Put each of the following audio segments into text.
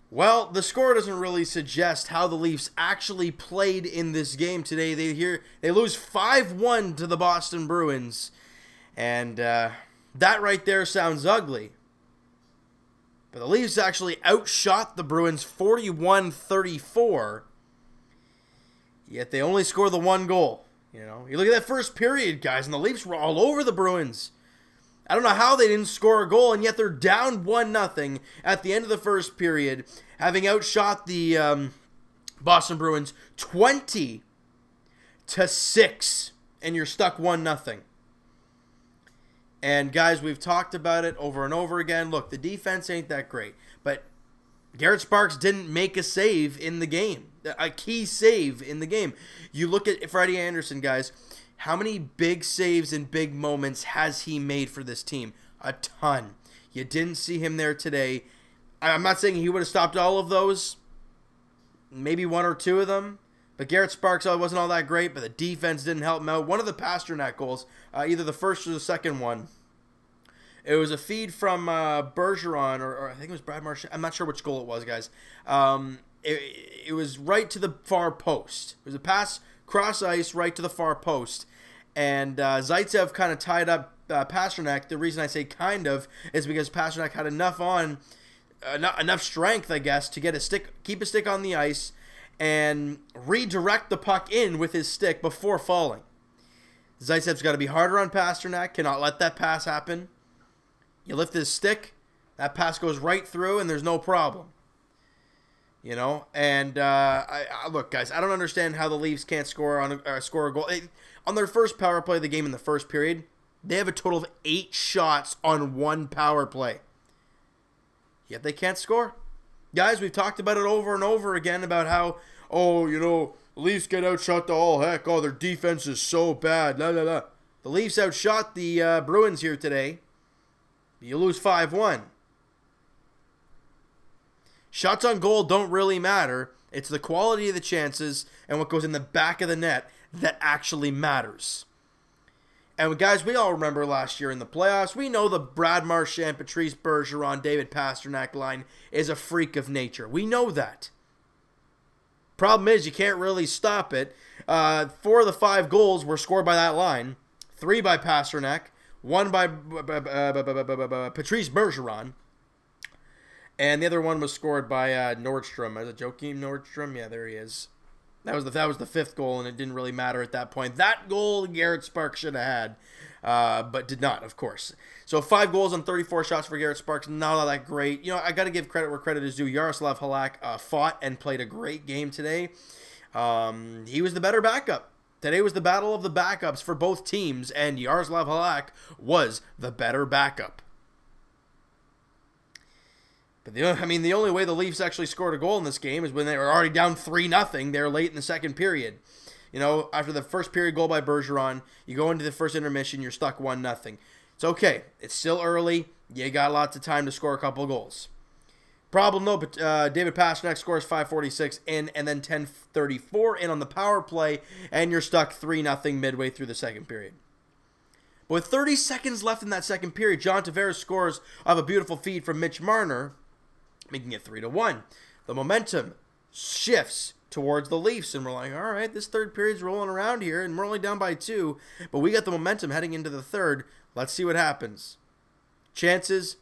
Well, the score doesn't really suggest how the Leafs actually played in this game today. They lose 5-1 to the Boston Bruins, and that right there sounds ugly. But the Leafs actually outshot the Bruins 41-34, yet they only score the one goal. You look at that first period, guys, and the Leafs were all over the Bruins. I don't know how they didn't score a goal, and yet they're down 1-0 at the end of the first period, having outshot the Boston Bruins 20-6, and you're stuck 1-0. And guys, we've talked about it over and over again. Look, the defense ain't that great, but Garrett Sparks didn't make a save in the game, a key save in the game. You look at Freddie Anderson, guys. How many big saves and big moments has he made for this team? A ton. You didn't see him there today. I'm not saying he would have stopped all of those. Maybe one or two of them. But Garrett Sparks wasn't all that great, but the defense didn't help him out. One of the Pastrnak goals, either the first or the second one, it was a feed from Bergeron, or I think it was Brad Marchand. I'm not sure which goal it was, guys. It was right to the far post. It was a pass cross ice right to the far post. And Zaitsev kind of tied up Pastrnak. The reason I say kind of is because Pastrnak had enough strength, I guess, to keep a stick on the ice and redirect the puck in with his stick before falling. Zaitsev's got to be harder on Pastrnak, cannot let that pass happen. You lift his stick, that pass goes right through, and there's no problem. And look, guys, I don't understand how the Leafs can't score a goal. On their first power play of the game in the first period, they have a total of 8 shots on one power play. Yet they can't score. Guys, we've talked about it over and over again about how, the Leafs get outshot to all heck. Oh, their defense is so bad. La, la, la. The Leafs outshot the Bruins here today. You lose 5-1. Shots on goal don't really matter. It's the quality of the chances and what goes in the back of the net that actually matters. And guys, we all remember last year in the playoffs, we know the Brad Marchand, Patrice Bergeron, David Pastrnak line is a freak of nature. We know that. Problem is, you can't really stop it. 4 of the 5 goals were scored by that line. 3 by Pastrnak, 1 by Patrice Bergeron. And the other one was scored by Nordstrom. Is it Joakim Nordstrom? Yeah, there he is. That was the 5th goal, and it didn't really matter at that point. That goal Garrett Sparks should have had, but did not, of course. So 5 goals on 34 shots for Garrett Sparks. Not all that great. I got to give credit where credit is due. Yaroslav Halak fought and played a great game today. He was the better backup. Today was the battle of the backups for both teams, and Yaroslav Halak was the better backup. But the only way the Leafs actually scored a goal in this game is when they were already down 3-0. They were late in the second period. After the first period goal by Bergeron, you go into the first intermission, you're stuck 1-0. It's okay. It's still early. You got lots of time to score a couple goals. Problem though, but David Pastrnak scores 5:46 in, and then 10:34 in on the power play, and you're stuck 3-0 midway through the second period. But with 30 seconds left in that second period, John Tavares scores off a beautiful feed from Mitch Marner, making it 3-1. The momentum shifts towards the Leafs, and we're like, all right, this third period's rolling around here, and we're only down by 2, but we got the momentum heading into the third. Let's see what happens. Chances,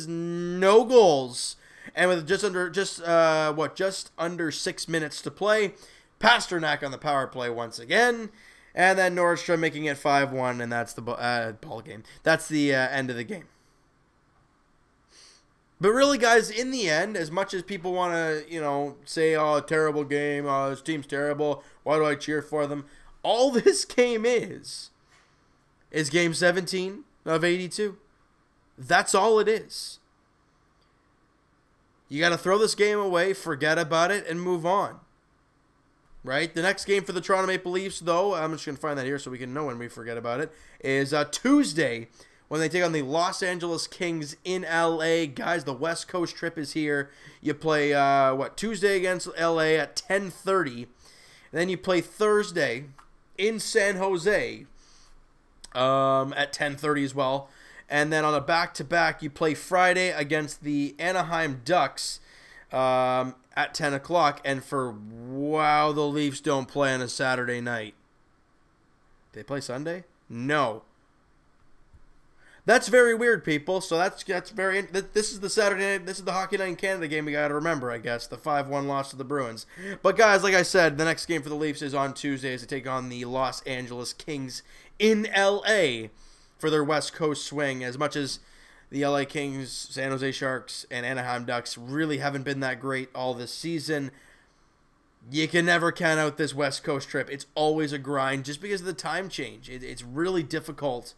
no goals. And with just under 6 minutes to play, Pastrnak on the power play once again, and then Nordstrom making it 5-1, and that's the ball game. That's the end of the game. But really, guys, in the end, as much as people want to, say, oh, terrible game, oh, this team's terrible, why do I cheer for them? All this game is game 17 of 82. That's all it is. You got to throw this game away, forget about it, and move on. Right? The next game for the Toronto Maple Leafs, though, I'm just going to find that here so we can know when we forget about it, is Tuesday, when they take on the Los Angeles Kings in L.A. Guys, the West Coast trip is here. You play, Tuesday against L.A. at 10:30. And then you play Thursday in San Jose at 10:30 as well. And then on a back-to-back, you play Friday against the Anaheim Ducks at 10 o'clock. And wow, the Leafs don't play on a Saturday night. They play Sunday? No. That's very weird, people. So that's very. This is the Saturday. This is the Hockey Night in Canada game we got to remember, I guess. The 5-1 loss to the Bruins. But guys, like I said, the next game for the Leafs is on Tuesday as they take on the Los Angeles Kings in LA for their West Coast swing. As much as the LA Kings, San Jose Sharks, and Anaheim Ducks really haven't been that great all this season, you can never count out this West Coast trip. It's always a grind just because of the time change. It's really difficult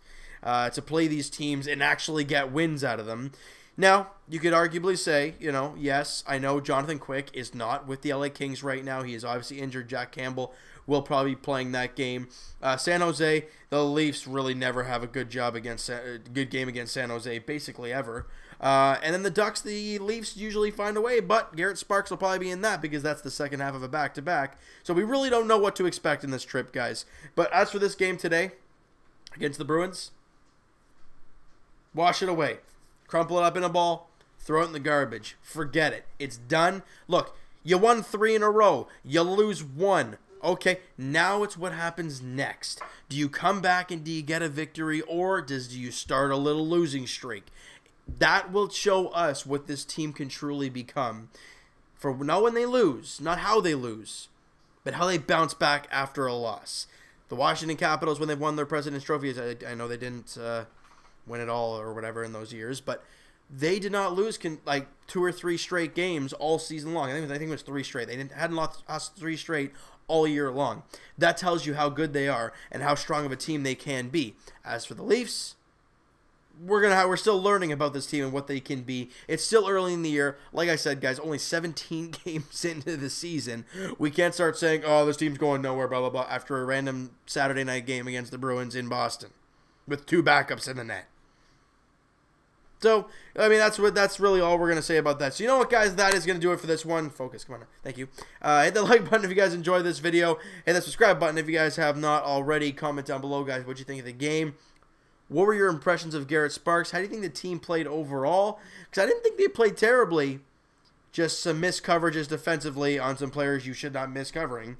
to play these teams and actually get wins out of them. Now, you could arguably say, yes, I know Jonathan Quick is not with the LA Kings right now. He is obviously injured. Jack Campbell will probably be playing that game. San Jose, the Leafs really never have a good game against San Jose, basically ever. And then the Ducks, the Leafs usually find a way, but Garrett Sparks will probably be in that because that's the second half of a back-to-back. So we really don't know what to expect in this trip, guys. But as for this game today against the Bruins, wash it away. Crumple it up in a ball. Throw it in the garbage. Forget it. It's done. Look, you won 3 in a row. You lose 1. Okay, now it's what happens next. Do you come back and do you get a victory, or do you start a little losing streak? That will show us what this team can truly become. For not when they lose, not how they lose, but how they bounce back after a loss. The Washington Capitals, when they've won their President's Trophies, I know they didn't win it all or whatever in those years, but they did not lose like 2 or 3 straight games all season long. I think it was 3 straight. They hadn't lost 3 straight all year long. That tells you how good they are and how strong of a team they can be. As for the Leafs, we're still learning about this team and what they can be. It's still early in the year. Like I said, guys, only 17 games into the season. We can't start saying, oh, this team's going nowhere, blah, blah, blah, after a random Saturday night game against the Bruins in Boston with 2 backups in the net. So, I mean, that's really all we're going to say about that. So, you know what, guys? That is going to do it for this one. Focus. Come on. Thank you. Hit the like button if you guys enjoyed this video. Hit the subscribe button if you guys have not already. Comment down below, guys, what you think of the game. What were your impressions of Garrett Sparks? How do you think the team played overall? Because I didn't think they played terribly. Just some missed coverages defensively on some players you should not miss covering.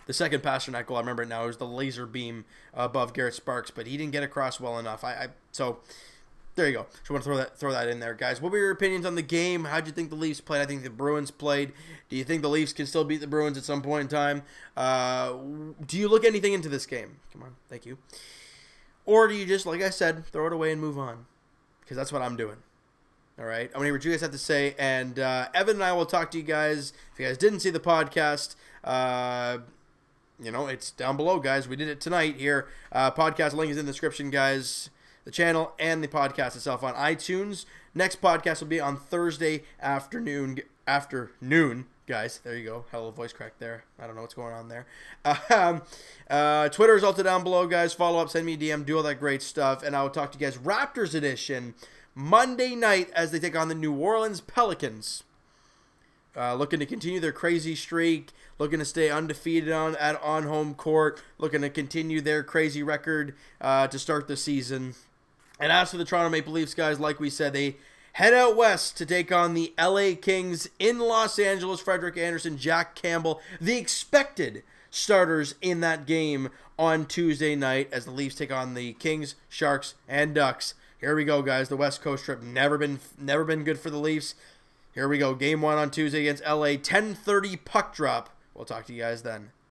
The second Pastrnak goal, I remember it now, it was the laser beam above Garrett Sparks, but he didn't get across well enough. So there you go. Just want to throw that in there, guys. What were your opinions on the game? How did you think the Leafs played? I think the Bruins played. Do you think the Leafs can still beat the Bruins at some point in time? Do you look anything into this game? Come on. Thank you. Or do you just, like I said, throw it away and move on? Because that's what I'm doing. All right? I want to hear what you guys have to say. And Evan and I will talk to you guys. If you guys didn't see the podcast, it's down below, guys. We did it tonight here. Podcast link is in the description, guys. The channel and the podcast itself on iTunes. Next podcast will be on Thursday afternoon, guys. There you go. Hell of a voice crack there. I don't know what's going on there. Twitter is also down below, guys. Follow up, send me a DM, do all that great stuff. And I will talk to you guys Raptors edition Monday night as they take on the New Orleans Pelicans. Looking to continue their crazy streak, looking to stay undefeated on home court, looking to continue their crazy record to start the season. And as for the Toronto Maple Leafs, guys, like we said, they head out west to take on the LA Kings in Los Angeles. Frederik Andersen, Jack Campbell, the expected starters in that game on Tuesday night as the Leafs take on the Kings, Sharks, and Ducks. Here we go, guys. The West Coast trip never been good for the Leafs. Here we go. Game 1 on Tuesday against LA. 10:30 puck drop. We'll talk to you guys then.